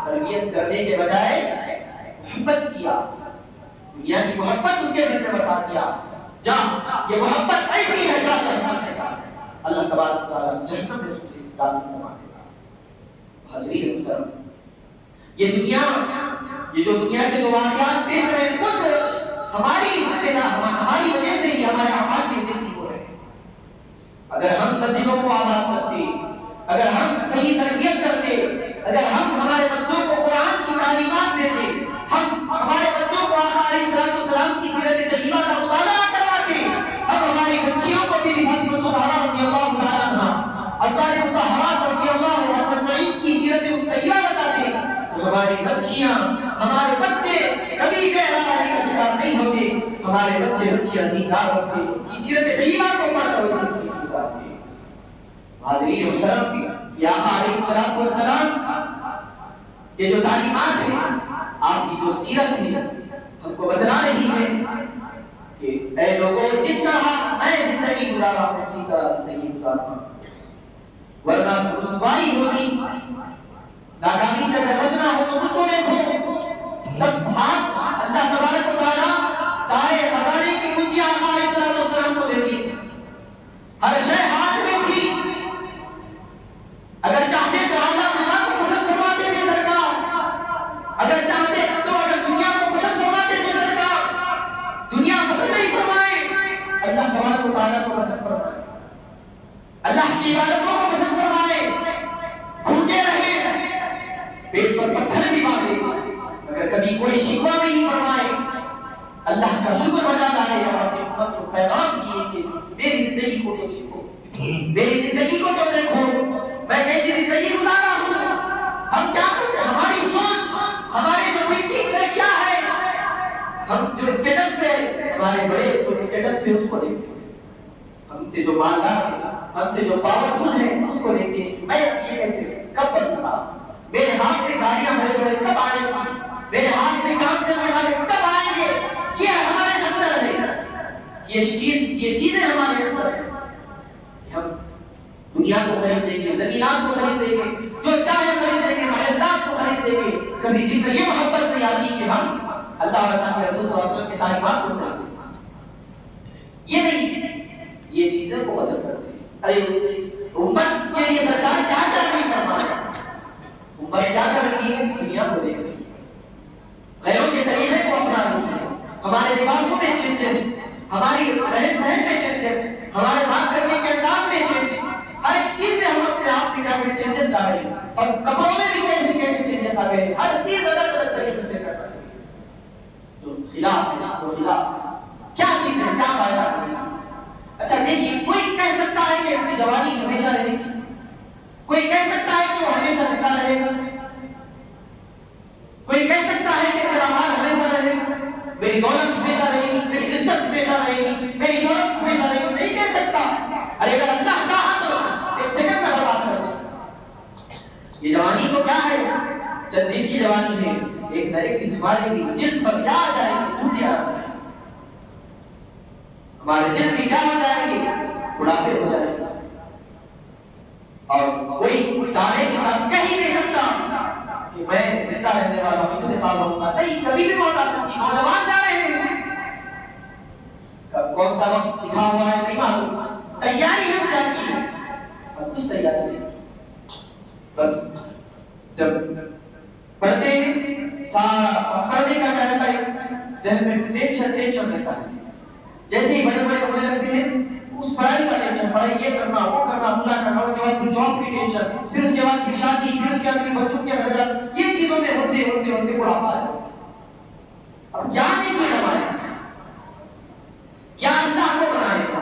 تربیت کرنے کے بجائے محبت کیا, دنیا کی محبت اس کے دل میں بسا دیا. جا یہ محبت ایسی ہے جا جہنم میں جا, اللہ تبارک و تعالیٰ جہنم میں اس کو داخل فرما دے گا. حاضرین محترم, یہ دنیا, یہ جو دنیا کے جو واقعات پیش رہے ہیں خود ہماری وجہ سے ہی, ہمارے اعمال کی وجہ سے ہو رہے ہیں. اگر ہم مسجدوں کو آباد کرتے, اگر ہم صحیح تربیت کرتے, اگر ہم ہمارے بچوں کو قرآن کی تعلیمات دیتے، ہم ہمارے بچوں کو آقا علیہ السلام کی سیرت طیبہ کا مطالعہ کرواتے، ہم ہماری بچیوں کو بھی فاطمہ الزہرا رضی اللہ تعالیٰ عنہا، ازواج مطہرات رضی اللہ عنہم کی سیرت طیبہ بتاتے، تو ہماری بچیاں، ہمارے بچے کبھی بے-حیائی کا شکار نہیں ہوتے، ہمارے بچے بچیاں دیندار ہوتے، ان کی سیرت طیبہ کو پڑھ کر اسے زندگی گزارتے۔ حاضرین محترم، یا آقا علیہ السلام کے جو تعلیمات ہیں، آپ کی جو سیرت ہے، ہم کو بتلا رہی ہے کہ اے لوگوں، جس طرح میں زندگی گزارا ہوں اسی طرح زندگی گزارنا، ورنہ رسوائی ہوگی، ناکامی سے اگر بچنا ہو تو مجھ کو دیکھو، سب ہاتھ اللہ تبارک و تعالیٰ سارے خزانے کی کنجیاں آقا علیہ السلام کو دے دی، ہر شے ہاتھ میں تھی، اگر چاہتے تو اللہ دنیا کو پسند فرماتے تھے سرکار، اگر چاہتے تو اگر دنیا کو پسند فرماتے تھے سرکار، دنیا پسند نہیں فرمائے، اللہ تبارک و تعالیٰ کو پسند فرمائے، اللہ کی عبادتوں کو پسند فرمائے، بھوکے رہے، پیٹ پر پتھر بھی مارے، اگر کبھی کوئی شکوہ بھی نہیں فرمائے، اللہ کا شکر بجا لائے اور اپنی امت کو پیغام کیے کہ میری زندگی کو تو دیکھو، میری زندگی کو تو دیکھو، میں کیسی زندگی گزارا ہوں، ہم کیا کرتے ہیں، ہماری سوچ، ہمارے جو تھنکنگ ہے کیا ہے، ہم جو اسٹیٹس پہ، ہمارے بڑے جو اسٹیٹس پہ اس کو دیکھتے ہیں، ہم سے جو مالدار ہے، ہم سے جو پاورفل ہے اس کو دیکھتے ہیں کہ میں یہ کیسے کب بنوں گا، میرے ہاتھ میں گاڑیاں بڑے بڑے کب آئیں گی، میرے ہاتھ میں کام کرنے والے کب آئیں گے، یہ ہمارے اندر ہے، یہ چیزیں ہمارے اندر ہے کہ ہم دنیا کو خرید لیں گے، زمینات کو خرید لیں گے، جو چاہے خرید لیں گے، محلات کو خرید لیں گے، کبھی دل میں یہ محبت نہیں آتی کہ ہم اللہ اور اللہ کے رسول صلی اللہ علیہ وسلم کی تعلیمات کو خرید لیں، یہ نہیں، یہ چیزیں کو پسند کرتے ہیں۔ ارے امت کے لیے سرکار کیا کر رہی ہے، امت کیا کر رہی ہے، دنیا کو دیکھ رہی ہے، غیروں کے طریقے کو اپنا رہی ہے، ہمارے لباسوں میں چینجز، ہماری رہن سہن میں چینجز، ہمارے بات کرنے کے انداز میں چینجز، ہر ایک چیز میں ہم اپنے آپ میں کیا چینجز لا رہے ہیں، اور کپڑوں میں بھی کیسے کیسے چینجز آ گئے، ہر چیز الگ الگ طریقے سے کر سکتے ہیں، تو خلاف ہے، تو خلاف کیا چیز ہے، کیا فائدہ ہے۔ اچھا دیکھیے، کوئی کہہ سکتا ہے کہ اپنی جوانی ہمیشہ رہے گی، کوئی کہہ سکتا ہے کہ وہ ہمیشہ زندہ رہے گا، کوئی کہہ سکتا ہے کہ میرا مال ہمیشہ رہے گا، میری دولت ہمیشہ رہے گی، میری عزت ہمیشہ رہے گی، میری شہرت ہمیشہ رہے گی، نہیں کہہ سکتا۔ ارے اگر اللہ چاہا تو ایک سیکنڈ میں برباد کر دے۔ یہ جوانی تو کیا ہے، چند دن کی جوانی ہے، ایک نہ ایک دن ہمارے بھی جلد پر کیا آ جائے گی، چھوٹے آ جائیں گے، ہمارے جلد بھی کیا ہو جائیں گے، بڑھاپے ہو جائیں گے، اور کوئی دعوے کے ساتھ کہہ ہی نہیں سکتا کہ میں زندہ رہنے والا ہوں، اتنے سال رہوں گا، نہیں، کبھی بھی موت آ سکتی، نوجوان جا رہے ہیں، کون سا وقت لکھا ہوا ہے نہیں معلوم، تیاری ہم کیا کی ہے، اور کچھ تیاری نہیں، بس جب پڑھتے ہیں سارا پڑھنے کا کیا رہتا ہے، ذہن میں ٹینشن رہتا ہے، جیسے ہی بڑے بڑے ہونے لگتے ہیں اس پڑھائی کا ٹینشن، پڑھائی یہ کرنا وہ کرنا فلاں کرنا، اس کے بعد پھر جاب کی ٹینشن، پھر اس کے بعد پھر شادی، پھر اس کے بعد پھر بچوں کے اخراجات، یہ چیزوں میں ہوتے ہوتے ہوتے بڑھاپا آ جاتا ہے۔ اب کیا دیکھیے ہمارے کیا اللہ کو بنائے گا،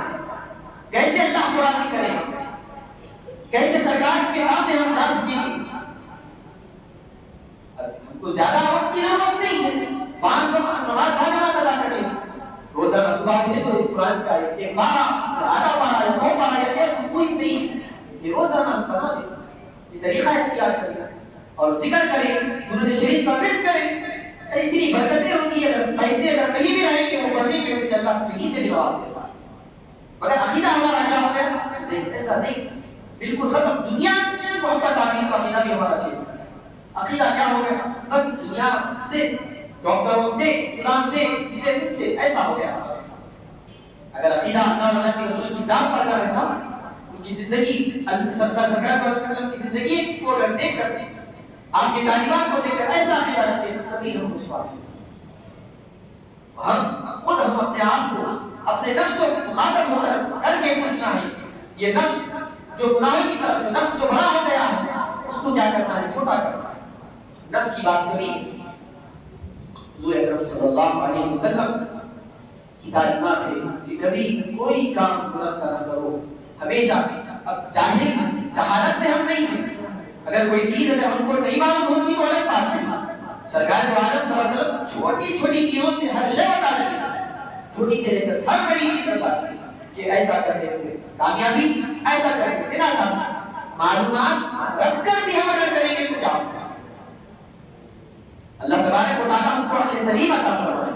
کیسے اللہ کو راضی کرے گا، کیسے سرکار کے سامنے ہم جا سکیں گے۔ ہم کو زیادہ وقت کی ضرورت نہیں ہے، 5 وقت نماز باجماعت ادا کریں، روزانہ صبح میں تو قرآن کا ایک بارہ یا آدھا بارہ یا 2 بارہ یا ایک کوئی صحیح، یہ روزانہ بنا لیں، یہ طریقہ اختیار کریں اور ذکر کریں، درود شریف کا ورد کریں، اتنی برکتیں ہوتی ہے، اگر پیسے اگر کہیں بھی رہیں گے وہ پڑھنے کی وجہ سے اللہ کہیں سے بھی نواز دیتا ہے، مگر عقیدہ ہمارا کیا ہو گیا، نہیں، ایسا نہیں، بالکل ختم، دنیا محبت آدمی کا عقیدہ بھی ہمارا چینج ہے، عقیدہ کیا ہو گیا، بس دنیا سے، ڈاکٹروں سے، فلاں سے، اس سے ایسا ہو گیا۔ اگر عقیدہ اللہ اور اللہ کے رسول کی ذات پر کا رہتا، ان کی زندگی سرکار کی زندگی کو اگر دیکھ کر، آپ کی تعلیمات کو دیکھ کر ایسا عقیدہ رکھتے ہیں، کبھی ہم کچھ پاتے ہیں، ہم اپنے آپ کو، اپنے نفس کو مخاطب ہو کر کے پوچھنا ہے، یہ نفس جو گناہ کی طرف، نفس جو بڑا ہو گیا ہے، اس کو کیا کرنا ہے؟ چھوٹا کرنا ہے. نفس کی بات کبھی نہیں سنی. حضور اکرم صلی اللہ علیہ وسلم کی تعلیمات ہے کہ کبھی کوئی کام غلط نہ کرو. ہمیشہ اب جہالت میں ہم نہیں ہیں. اگر کوئی چیز اگر ہم کو نہیں معلوم ہوتی تو الگ بات ہے. سرکار دو عالم صلی اللہ علیہ وسلم چھوٹی چھوٹی چیزوں سے ہر شے بتا رہے ہیں. چھوٹی سے لے کر ہر بڑی چیز بتا رہے ہیں کہ ایسا کرنے سے کامیابی، ایسا کرنے سے ناکامی. معلومات رکھ کر بھی ہم اگر کریں گے تو کیا ہوگا؟ اللہ تبارک و تعالیٰ ہم کو عقل سلیم عطا فرمائے،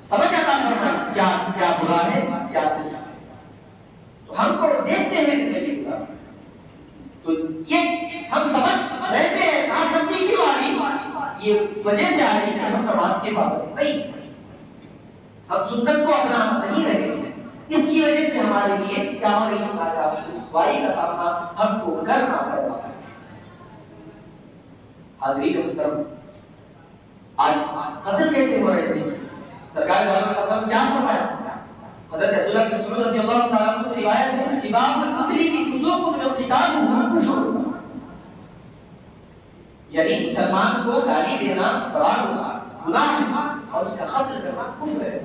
سمجھ عطا فرمائے کیا کیا برا ہے کیا صحیح ہے. تو ہم کو دیکھتے ہوئے زندگی گزارنا. تو یہ ہم سمجھ رہتے ہیں ناسمجھی کیوں آ رہی؟ یہ اس وجہ سے آ رہی کہ ہم نماز کے پابند نہیں، ہم سنت کو اپنا نہیں رہے ہیں. اس کی وجہ سے ہمارے لیے کیا ہو رہی ہے؟ رسوائی کا سامنا ہم کو کرنا پڑ رہا ہے. حاضرین محترم، آج قتل کیسے ہو رہے ہیں؟ سرکار صلی اللہ علیہ وسلم کیا فرمایا؟ حضرت عبداللہ بن مسعود رضی اللہ تعالیٰ عنہ سے روایت ہے استباب المسلم فسوق واغتابه کفر. یعنی مسلمان کو گالی دینا بڑا گناہ ہے اور اس کا قتل کرنا کفر ہے.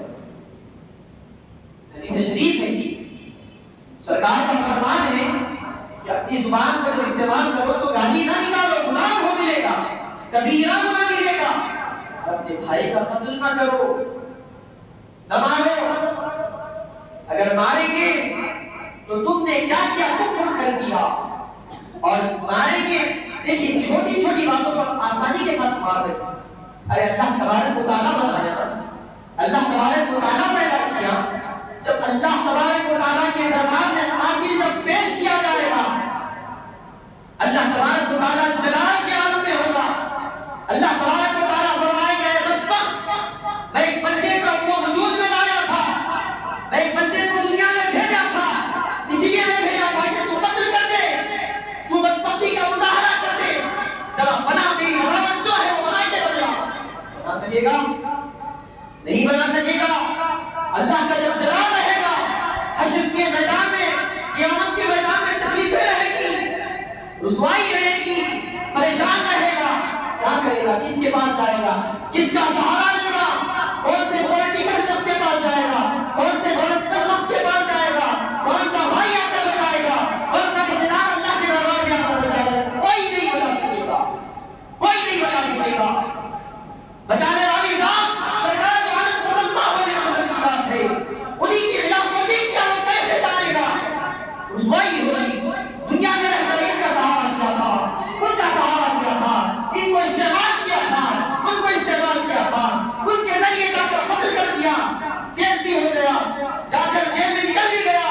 حدیث شریف ہے سرکار کا فرمان ہے کہ اپنی زبان کو جب استعمال کرو تو گالی نہ نکالو، گناہ ہو ملے گا، کبیرہ گناہ ملے گا. اپنے بھائی کا قتل نہ کرو، نہ مارو. اگر ماریں گے تو تم نے کیا کیا؟ کفر کر دیا. اور ماریں گے، دیکھیے چھوٹی چھوٹی باتوں پر آسانی کے ساتھ مار رہے ہیں. ارے اللہ تبارک و تعالیٰ بتایا، اللہ تبارک و تعالیٰ پیدا کیا. جب اللہ تبارک و تعالیٰ کے دربار میں قاتل جب پیش کیا جائے گا، اللہ تبارک و تعالیٰ جلال کے عالم میں ہوگا. اللہ تبارک و تعالیٰ فرمائے گا اے بدبخت، میں ایک بندے کو وجود میں لایا تھا، میں ایک بندے کو دنیا میں بھیجا تھا، اسی لیے میں بھیجا تھا کہ تو قتل کر دے، تو بدبختی کا مظاہرہ کر دے. ذرا بنا میری علامت جو ہے وہ بنا کے بدلا. بنا سکے گا؟ نہیں بنا سکے گا. اللہ کا جب جلال رہے گا، حشر کے میدان میں، قیامت کے میدان میں تکلیفیں رہے گی، رسوائی رہے گی، پریشان رہے گا. کیا کرے گا؟ کس کے پاس جائے گا؟ کس کا سہارا لے گا؟ کون سے پولیٹیکل شخص کے پاس جائے گا؟ کون سے دولت شخص کے پاس جائے گا؟ کون سا بھائی آ کر بچائے گا؟ کون سا رشتہ دار اللہ کے دربار میں آ کر بچائے گا؟ کوئی نہیں بچا سکے گا، کوئی نہیں بچا سکے گا. بچانے والی ذات سرکار دو عالم صلی اللہ علیہ وسلم کی بات ہے. انہیں کی خلاف ورزی کیا وہ کیسے جائے گا؟ رسوائی ہوئی. دنیا میں رہ کر ان کا سہارا کیا تھا، ان کا سہارا کیا تھا، ان کو استعمال کیا تھا، ان کو استعمال کیا تھا، ان کے ذریعے جا کر قتل کر دیا، جیل بھی ہو گیا، جا کر جیل میں نکل بھی گیا،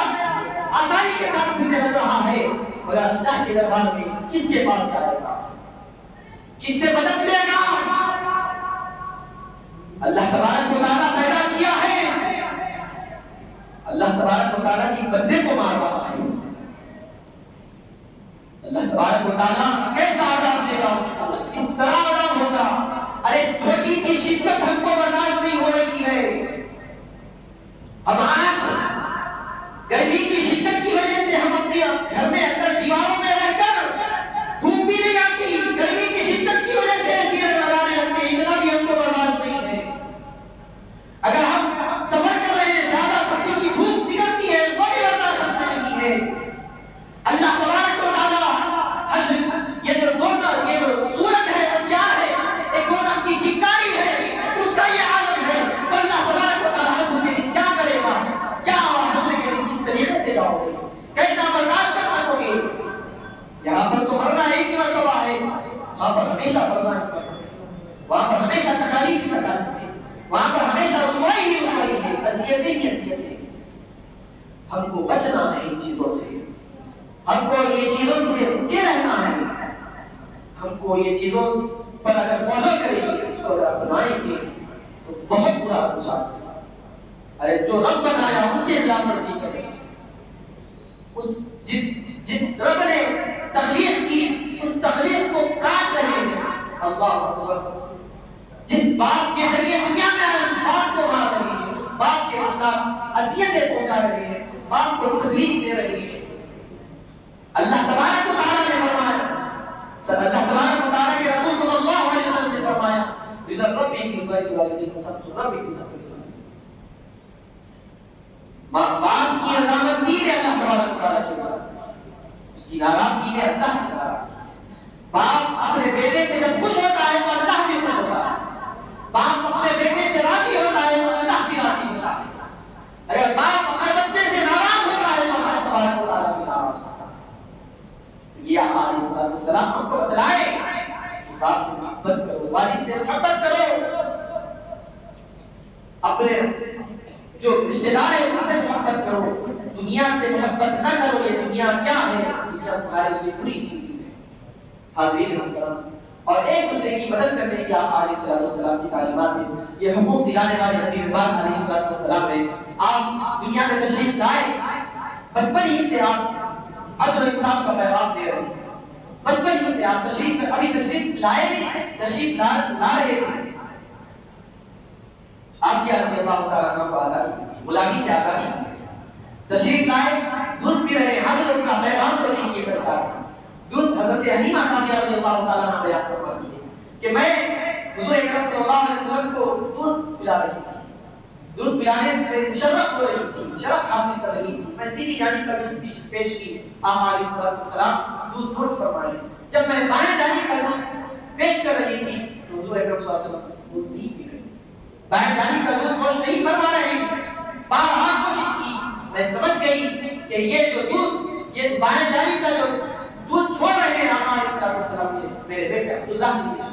آسانی کے ساتھ پھرنے لگ رہا ہے. مگر اللہ کے دربار میں کس کے پاس جائے گا؟ کس سے مدد لے گا؟ اللہ تبارک و تعالیٰ پیدا کیا ہے، اللہ تبارک و تعالیٰ کی بندے کو مار رہا ہے. اللہ تبارک و تعالیٰ کیسا عذاب دے گا اس کو؟ کس طرح عذاب ہوگا؟ ارے چھوٹی سی شدت ہم کو برداشت نہیں ہو رہی ہے. اب آج گرمی کی شدت کی وجہ سے ہم اپنے گھر میں اندر دیواروں میں رہ کر دھوپ بھی نہیں آتی، گرمی کی شدت کی وجہ سے ایسی لگانے لگتے ہیں، اتنا بھی ہم کو برداشت نہیں ہے. اگر ہم سفر کر رہے ہیں، زیادہ سختی کی دھوپ نکلتی ہے، وہ بھی برداشت نہیں ہے. اللہ تبارک و تعالیٰ حشر، یہ جو دوزخ، یہ جو سورج ہے وہ کیا ہے؟ ایک دوزخ کی چنگاری ہے، اس کا یہ عالم ہے. اللہ تبارک و تعالیٰ حشر کے دن کیا کرے گا؟ کیا حشر کے دن کس طریقے سے جاؤ گے؟ کیسا برداشت کر سکو گے؟ یہاں پر تو مرنا ایک ہی مرتبہ ہے، وہاں پر ہمیشہ مرنا ہے، وہاں پر ہمیشہ تکالیف ہی تکالیف ہے، وہاں پر ہمیشہ رسوائی ہی رسوائی ہے، اذیتیں ہی اذیتیں. ہم کو بچنا ہے ان چیزوں سے، ہم کو یہ چیزوں سے رکے رہنا ہے. ہم کو یہ چیزوں پر اگر فالو کریں گے، اس کو اگر اپنائیں گے تو بہت برا انجام ہوگا. ارے جو رب بنایا اس کے خلاف ورزی کریں، جس رب نے تخلیق کی اس تخلیق کو کاٹ رہے ہیں. اللہ اکبر. جس باپ کے ذریعے دنیا میں آئے اس باپ کو مار رہے ہیں، اس باپ کے ساتھ اذیتیں پہنچا رہے ہیں، اس باپ کو تکلیف دے رہے ہیں. اللہ تبارک و تعالیٰ نے فرمایا اللہ تبارک و تعالیٰ کے رسول صلی اللہ علیہ وسلم نے فرمایا رضا ربی فی رضا الوالدین وسخط ربی فی سخط الوالدین. ماں باپ کی رضامندی میں اللہ تبارک و تعالیٰ کی رضا، اس کی ناراضگی میں اللہ کی ناراضگی. باپ اپنے بیٹے سے جب خوش ہوتا ہے تو اللہ بھی خوش ہوتا ہے. باپ اپنے بیٹے سے راضی ہوتا ہے تو اللہ بھی راضی ہوتا ہے. اگر باپ اپنے بچے سے ناراض ہوتا ہے تو اللہ تبارک و تعالیٰ بھی ناراض ہوتا ہے. یہ آقا علیہ السلام ہم کو بتلائے باپ سے محبت کرو، والد سے محبت کرو، اپنے جو رشتے دار ہیں ان سے محبت کرو، دنیا سے محبت نہ کرو. یہ دنیا کیا ہے؟ دنیا تمہارے لیے بری چیز ہے. حاضرین محترم، اور ایک دوسرے کی مدد کرنے کی آقا علیہ السلام کی تعلیمات ہیں. یہ حقوق دلانے والے نبی پاک علیہ السلام ہیں. آپ دنیا میں تشریف لائے، بچپن ہی سے آپ عدل و انصاف کا پیغام دے رہے ہیں. بچپن ہی سے آپ تشریف لائے نہیں، تشریف لا رہے تھے. آسیہ رضی اللہ تعالیٰ عنہ کو آزادی، غلامی سے آزادی، تشریف لائے، دودھ پی رہے. عدل کا پیغام تو نہیں کیے سرکار. دودھ حضرت حلیمہ سعدیہ رضی اللہ تعالیٰ عنہ بیان فرماتی ہے کہ میں حضور اکرم صلی اللہ علیہ وسلم کو دودھ پلا رہی تھی. دودھ پلانے سے مشرف ہو رہی تھی، شرف حاصل کر رہی تھی. میں سیدھی جانب کا دودھ پیش کی، آقا علیہ السلام دودھ نوش فرمائے. جب میں بائیں جانب کا دودھ پیش کر رہی تھی تو حضور اکرم صلی اللہ علیہ وسلم دودھ نہیں پی رہے. بائیں جانب کا دودھ نوش نہیں فرما رہے. بارہا کوشش کی، میں سمجھ گئی کہ یہ جو دودھ، یہ بائیں جانب کا جو دودھ چھوڑ رہے ہیں آقا علیہ السلام کے میرے بیٹے عبداللہ نے چھوڑا.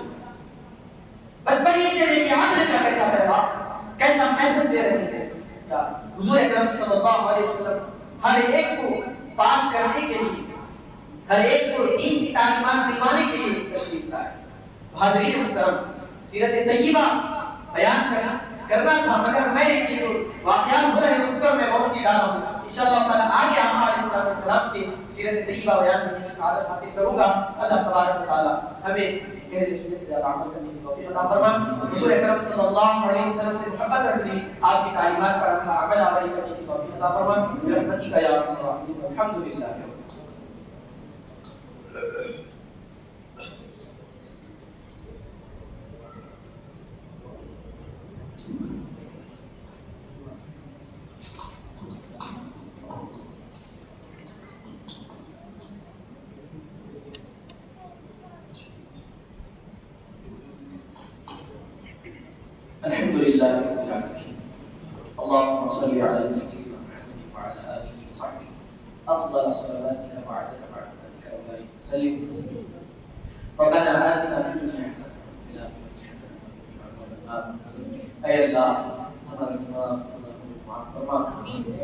بچپن ہی سے دیکھیے عدل کا کیسا پیغام، کیسا میسج دے رہے ہیں. حضور اکرم صلی اللہ علیہ وسلم ہر ایک کو پاک کرنے کے لیے، ہر ایک کو دین کی تعلیمات دلوانے کے لیے تشریف لائے. حاضرین محترم، سیرت طیبہ بیان کرنا تھا، مگر میں یہ جو واقعات ہو رہے ہیں اس پر میں روشنی ڈالا ہوں. انشاءاللہ تعالی آگے آقا علیہ السلام کے سیرت طیبہ بیان کرنے کی سعادت حاصل کروں گا. اللہ تبارک و تعالی ہمیں کہنے سننے سے زیادہ عمل کرنے کی توفیق عطا فرما. حضور اکرم صلی اللہ علیہ وسلم سے محبت رکھنے، آپ کی تعلیمات پر عمل آوری کرنے کی توفیق عطا فرما برحمتک یا ارحم الراحمین. الحمدللہ. الحمد لله رب العالمين. اللهم صل على سيدنا محمد وعلى اله وصحبه افضل صلواتك وعدد معرفتك وبارك وسلم. ربنا آتنا في الدنيا حسنة وفي الآخرة حسنة وقنا عذاب النار. اے اللہ ہمارے گناہ معاف فرما.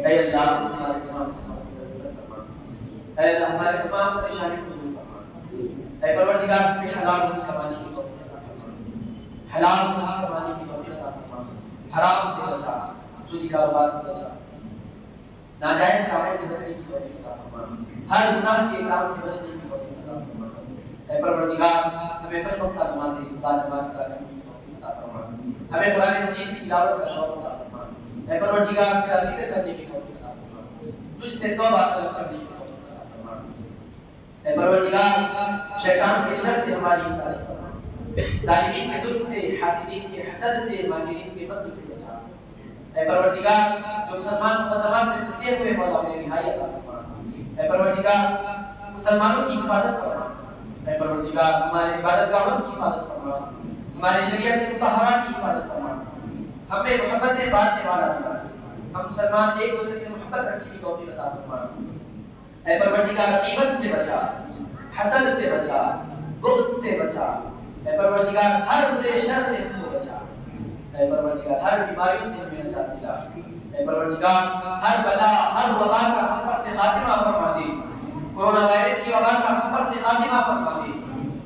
اے اللہ ہمارے گناہ فرما. اے اللہ ہمارے تمام پریشانی کو دور فرما. اے پروردگار ہمیں حلال روزی کمانے کی توفیق عطا فرما. حلال روزی کمانے کی توفیق عطا فرما. حرام سے بچا، سودی کاروبار سے بچا، ناجائز کاموں سے بچنے کی توفیق عطا فرما. ہر گناہ کے کام سے بچنے کی توفیق عطا فرما. اے پروردگار ہمیں پنج وقتہ نمازیں باجماعت ادا کرنے کی توفیق عطا فرما. ہمیں قرآن مجید کی تلاوت کا شوق عطا فرما. اے پروردگار تیرا ذکر کرنے کی توفیق عطا فرما. تجھ سے توبہ طلب کرنے کی توفیق عطا فرما. اے پروردگار شیطان کے شر سے ہماری حفاظت فرما. ظالمین کے ظلم سے، حاسدین کے حسد سے، ماکرین کے مکر سے بچا. اے پروردگار جو مسلمان مقدمات میں پھنسے ہوئے مولا انہیں رہائی عطا فرما. اے پروردگار مسلمانوں کی حفاظت فرما. اے پروردگار ہمارے عبادت گاہوں کی حفاظت فرما. ہمارے شریعت مطہرہ کی حفاظت فرما. ہمیں محبت بانٹنے والا بنا. ہم مسلمان ایک دوسرے سے محبت رکھنے کی توفیق عطا فرما. اے پروردگار غیبت سے بچا، حسد سے بچا، بغض سے بچا. اے پروردگار ہر برے شر سے ہم کو بچا. اے پروردگار ہر بیماری سے ہمیں نجات دلا. اے پروردگار ہر بلا، ہر وبا کا ہم پر سے خاتمہ فرما دے. کورونا وائرس کی وبا کا ہم پر سے خاتمہ فرما دے.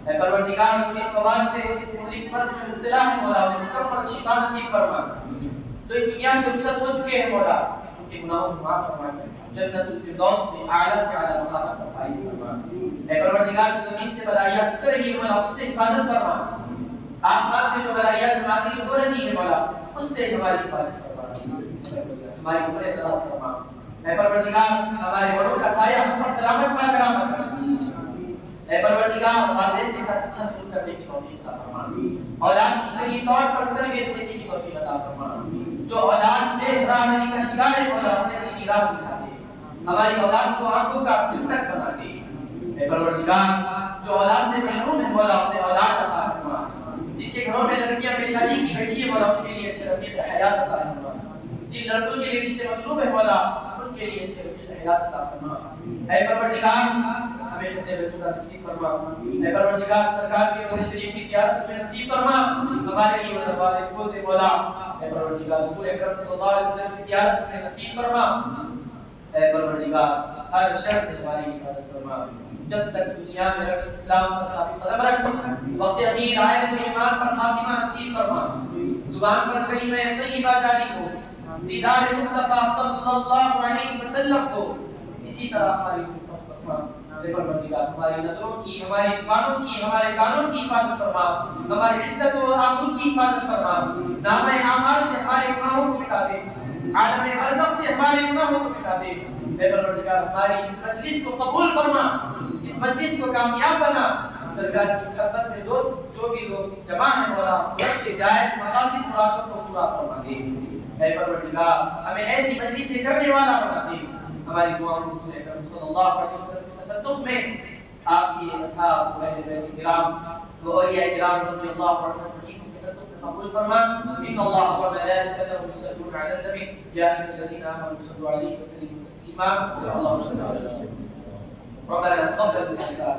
اے پروردگار جو اس وبا سے اس ملک پر سے مبتلا ہے مولا انہیں مکمل شفا نصیب فرما. جو اس دنیا سے رخصت ہو چکے ہیں مولا ان کے گناہوں کو معاف فرما کر جنت الفردوس میں اعلیٰ سے اعلیٰ مقامات پر فائز فرما. اے پروردگار جو زمین سے بلائیات اتر رہی ہے مولا اس سے حفاظت فرما. آسمان سے جو بلائیات نازل ہو رہی ہے مولا اس سے ہماری حفاظت فرما. ہماری عمریں دراز فرما. اے پروردگار ہمارے بڑوں کا سایہ ہم پر سلامت پا کر اے پروردگار والدین کے ساتھ اچھا سلوک کرنے کی توفیق عطا فرما، اولاد کی صحیح طور پر تربیت دینے کی توفیق عطا فرما، جو اولاد بے راہنمائی کا شکار ہے مولا انہیں سیدھی راہ دکھا دے، ہماری اولاد کو آنکھوں کا ٹھنڈک بنا دے، اے پروردگار جو اولاد سے محروم ہے مولا اپنے اولاد عطا فرما، جن کے گھروں میں لڑکیاں بے شادی کی بیٹھی ہے مولا ان کے لیے اچھے رفیق حیات عطا فرما، جن لڑکوں کے لیے رشتے مطلوب ہے مولا ان کے لیے اچھے رفیق حیات عطا فرما، اے پروردگار ہمیں حج بیت اللہ نصیب فرما، اے پروردگار سرکار کے روضہ شریف کی زیارت میں نصیب فرما، ہمارے لیے دروازے کھول دے مولا، اے پروردگار حضور اکرم صلی اللہ علیہ وسلم کی زیارت میں نصیب فرما، اے پروردگار ہر شر سے ہماری حفاظت فرما، جب تک دنیا میں رکھ اسلام پر ثابت قدم رکھ، وقت اخیر آئے تو ایمان پر خاتمہ نصیب فرما، زبان پر کلمہ طیبہ جاری ہو، دیدار مصطفیٰ صلی اللہ علیہ وسلم کو اسی طرح ہماری حفاظت فرما، اے پروردگار ہماری نظروں کی، ہماری زبانوں کی، ہمارے کانوں کی حفاظت فرما، ہماری عزت و آبرو کی حفاظت فرما، نامہ اعمال سے ہمارے گناہوں کو مٹا دے، عالم برزخ سے ہمارے گناہوں کو مٹا دے، اے پروردگار ہماری اس مجلس کو قبول فرما، اس مجلس کو کامیاب بنا، سرکار کی خدمت میں جو بھی لوگ جمع ہیں مولا ان کے جائز مقاصد مرادوں کو پورا فرما دے، اے پروردگار ہمیں ایسی مجلسیں کرنے والا بنا دے، ہماری دعاؤں کو حضور اکرم صلی اللہ علیہ وسلم کے تصدق میں آپ کے اصحاب و اہل بیت کرام و اولیاء کرام رضی اللہ عنہم کی تصدق میں قبول فرما، ان اللہ و ملائکتہ یصلون علی النبی یا ایھا الذین آمنوا صلوا علیہ وسلموا تسلیما، اللهم صل علی محمد ربنا تقبل منا